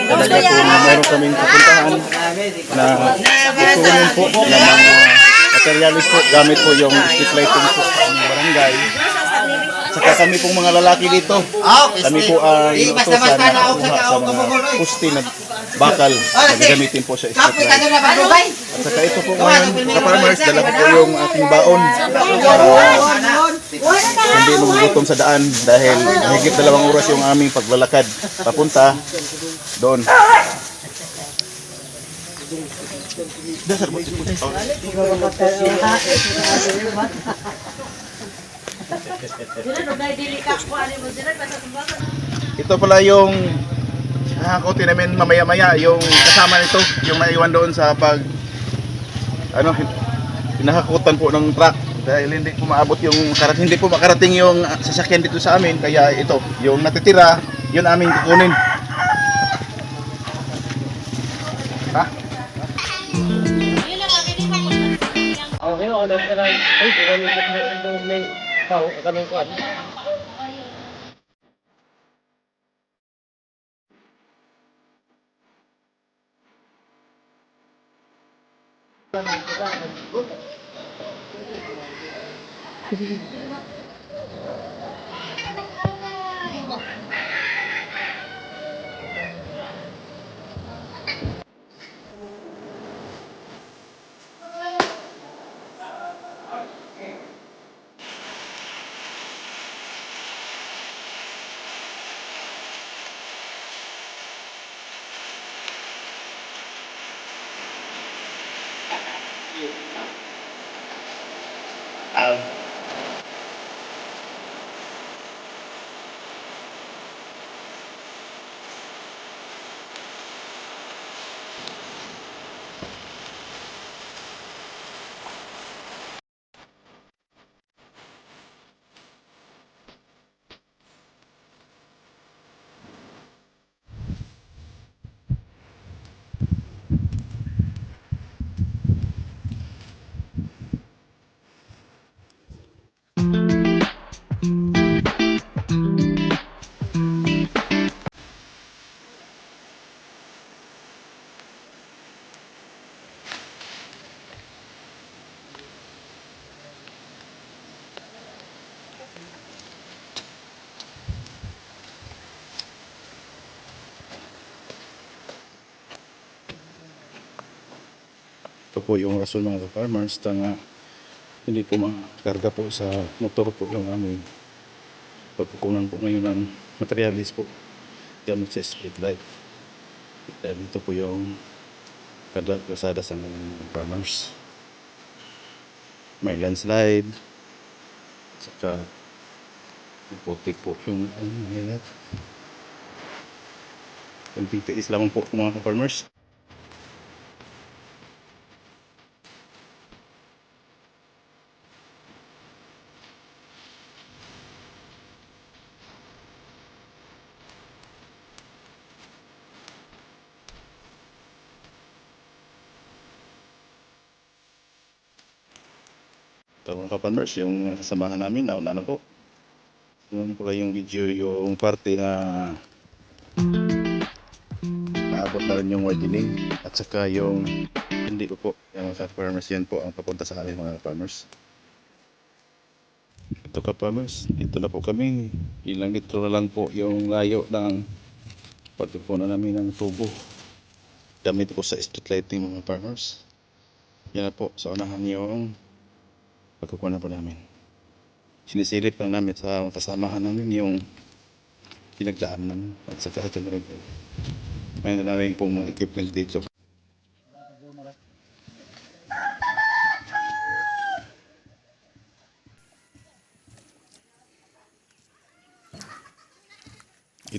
talaga po na meron kaming pupuntahan na kukunin po ng mga materialis po gamit po yung street lighting po ng barangay. Saka kami pong mga lalaki dito, kami po ay utosan na kukuha sa mga pusti na bakal na gagamitin po sa street light. At saka ito po ngayon, ka-farmers, dala ko po yung aking baon para hindi magugutom sa daan dahil higit 2 oras yung aming paglalakad papunta doon. Ito pala yung hahakutin namin mamaya-maya, yung kasama nito, yung naiwan doon sa hinahakutan po ng truck dahil hindi po maabot yung hindi po makarating yung sasakyan dito sa amin, kaya ito, yung natitira, yun aming kukunin. Ha? Okay, ako na lang. Ay, kung may tao, kanong kuwan. Ito po yung rason mga farmers na hindi po makakarga po sa motor po yung aming pagkukunan po ngayon ng materialis po gamit sa street light. Dahil ito po yung kasada sa mga farmers. May landslide, saka putik po yung hirap. Yung PPS lamang po mga farmers. Ito mga ka-farmers, yung kasamahan namin, nauna na po. Yung pala yung video, yung parte na naabot na rin yung widening at saka yung hindi po yung mga ka-farmers, yan po ang papunta sa amin mga ka-farmers. Ito ka-farmers, dito na po kami. Ilang litro na lang po yung layo ng pagpupunan namin ng tubo. Gamit po sa street lighting mga farmers. Yan na po, sa unahan yung pagkukuha na po namin. Sinisilip lang namin sa kasamahan namin yung pinagdaan namin at saka ito na rin po. May na rin pong mga equipment dito.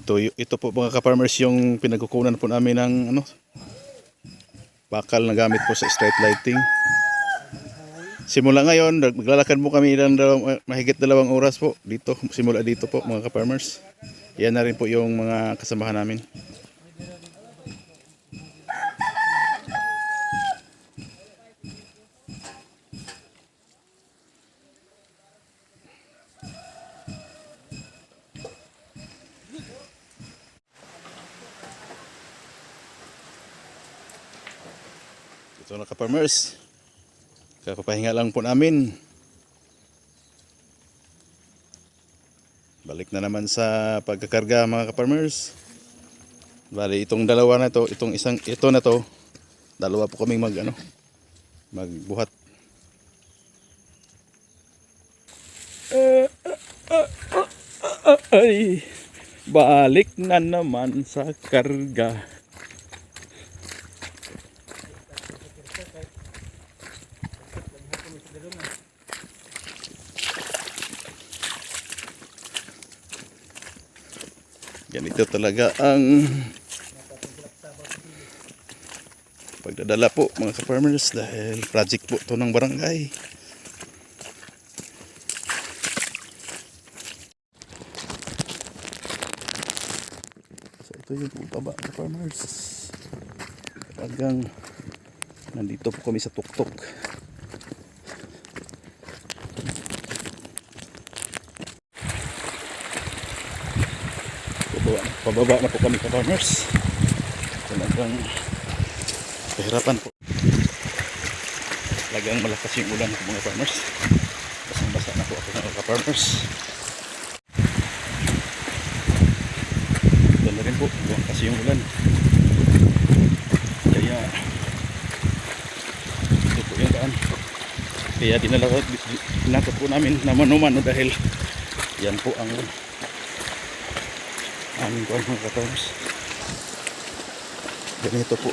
Ito po mga ka-farmers yung pinagkukunan po namin ng bakal na gamit po sa street lighting. Simula ngayon, maglalakad po kami ng mahigit 2 oras po dito, simula dito po mga ka-farmers. Yan na rin po yung mga kasamahan namin. Ito na ka-farmers. Kakapahinga lang po namin. Balik na naman sa pagkakarga mga ka-farmers. Bali itong dalawa na to, ito na to, dalawa po kaming magbuhat. Ay, balik na naman sa karga. Ganito talaga ang pagdadala po mga ka-farmers dahil project po to ng barangay. So ito yung baba ka-farmers. Talagang nandito po kami sa tuktok. Pababa na po kami ka-farmers. Talagang kahirapan po. Talagang malakas yung ulan po mga farmers. Basang-basa na po ako mga ka-farmers. Ito na rin po, malakas yung ulan. Kaya ito po yung daan. Kaya dinakot po namin na mano-mano dahil yan po ang aming kuwan mga ka-farmers. Ganito po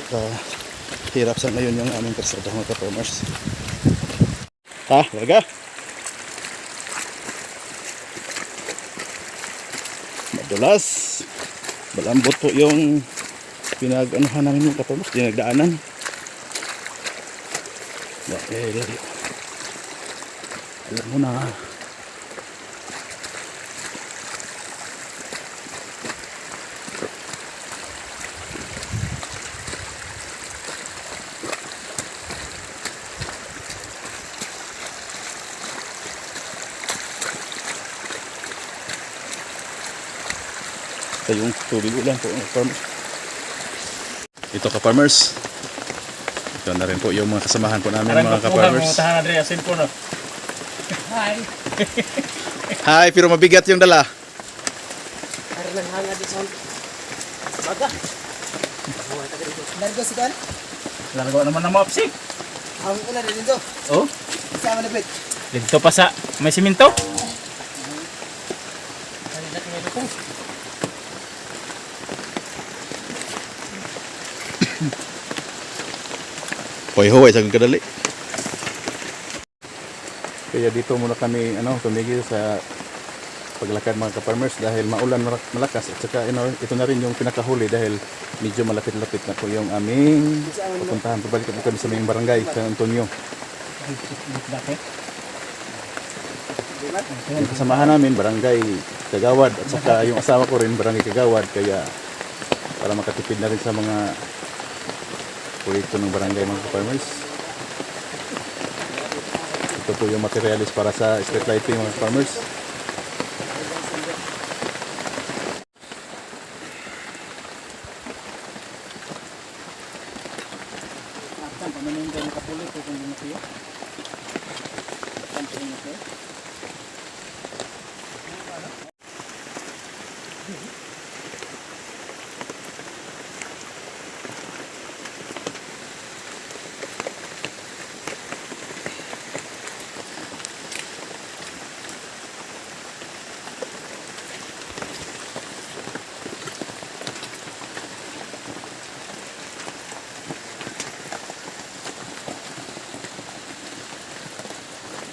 hirap sa ngayon yung aming kalsada mga ka-farmers. Larga! Madulas! Malambot po yung pinag-anuhan namin mga ka-farmers, dinagdaanan. Dahil alam mo na yung tubig ulan po mga farmers. Ito ka-farmers, ito na rin po yung mga kasamahan po namin mga ka-farmers. Hi! Hi, pero mabigat yung dala. Para lang hanga di sa baga. Largo si Kan? Largo naman na mapsi. Ang ulan na dito. Oh? Sama na bit. Dito pa sa may simento? Hoy-hoy sa kadali. Kaya dito muna kami tumigil sa paglakad mga ka-farmers dahil maulan malakas at saka ito na rin yung pinakahuli dahil medyo malapit-lapit na po yung aming pupuntahan. Pabalik po kami sa aming barangay San Antonio. Yung kasamahan namin barangay Kagawad at saka yung asawa ko rin barangay Kagawad, kaya para makatipid na rin sa mga proyekto ng barangay mga ka-farmers. Ito po yung materialis para sa street lighting mga ka-farmers.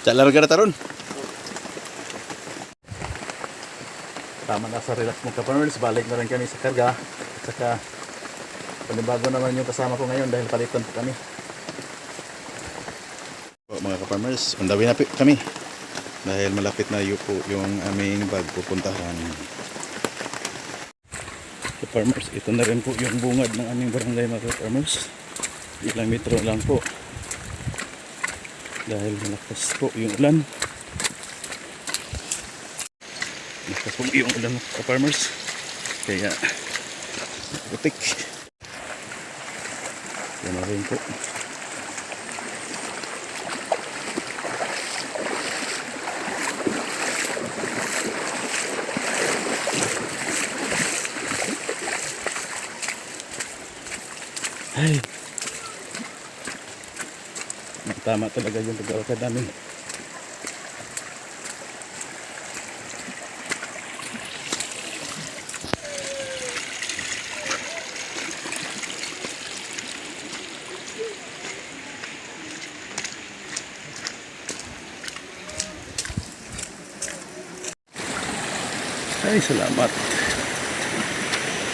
Larga na taron. Tama na sa relax mga ka-farmers. Balik na rin kami sa karga. At saka panibago naman yung kasama ko ngayon dahil palitan po kami. Mga ka-farmers, on the way na kami. Dahil malapit na po yung aming pagpupuntahan. Ka-farmers, ito na rin po yung bungad ng aming barangay mga ka-farmers. Ilang metro lang po. Dahil malakas po yung ulan. Malakas po yung ulan mga ka-farmers. Kaya putik. Yan na rin po. Tama talaga yung pag-alakad namin. Ay, salamat.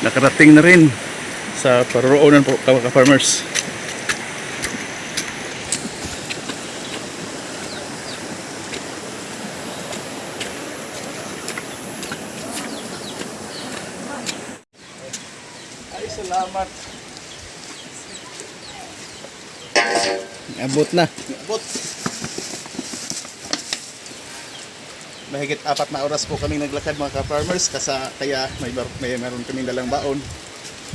Nakarating na rin sa paroroonan po, ka-farmers. Ay, salamat. Abot na. Abot. Mahigit 4 na oras po kami naglakad mga ka-farmers kaya may meron kaming dalang baon.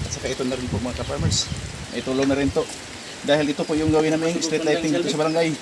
At saka ito na rin po mga ka-farmers. May tulong na rin to. Dahil ito po yung gawin namin street lighting dito sa barangay.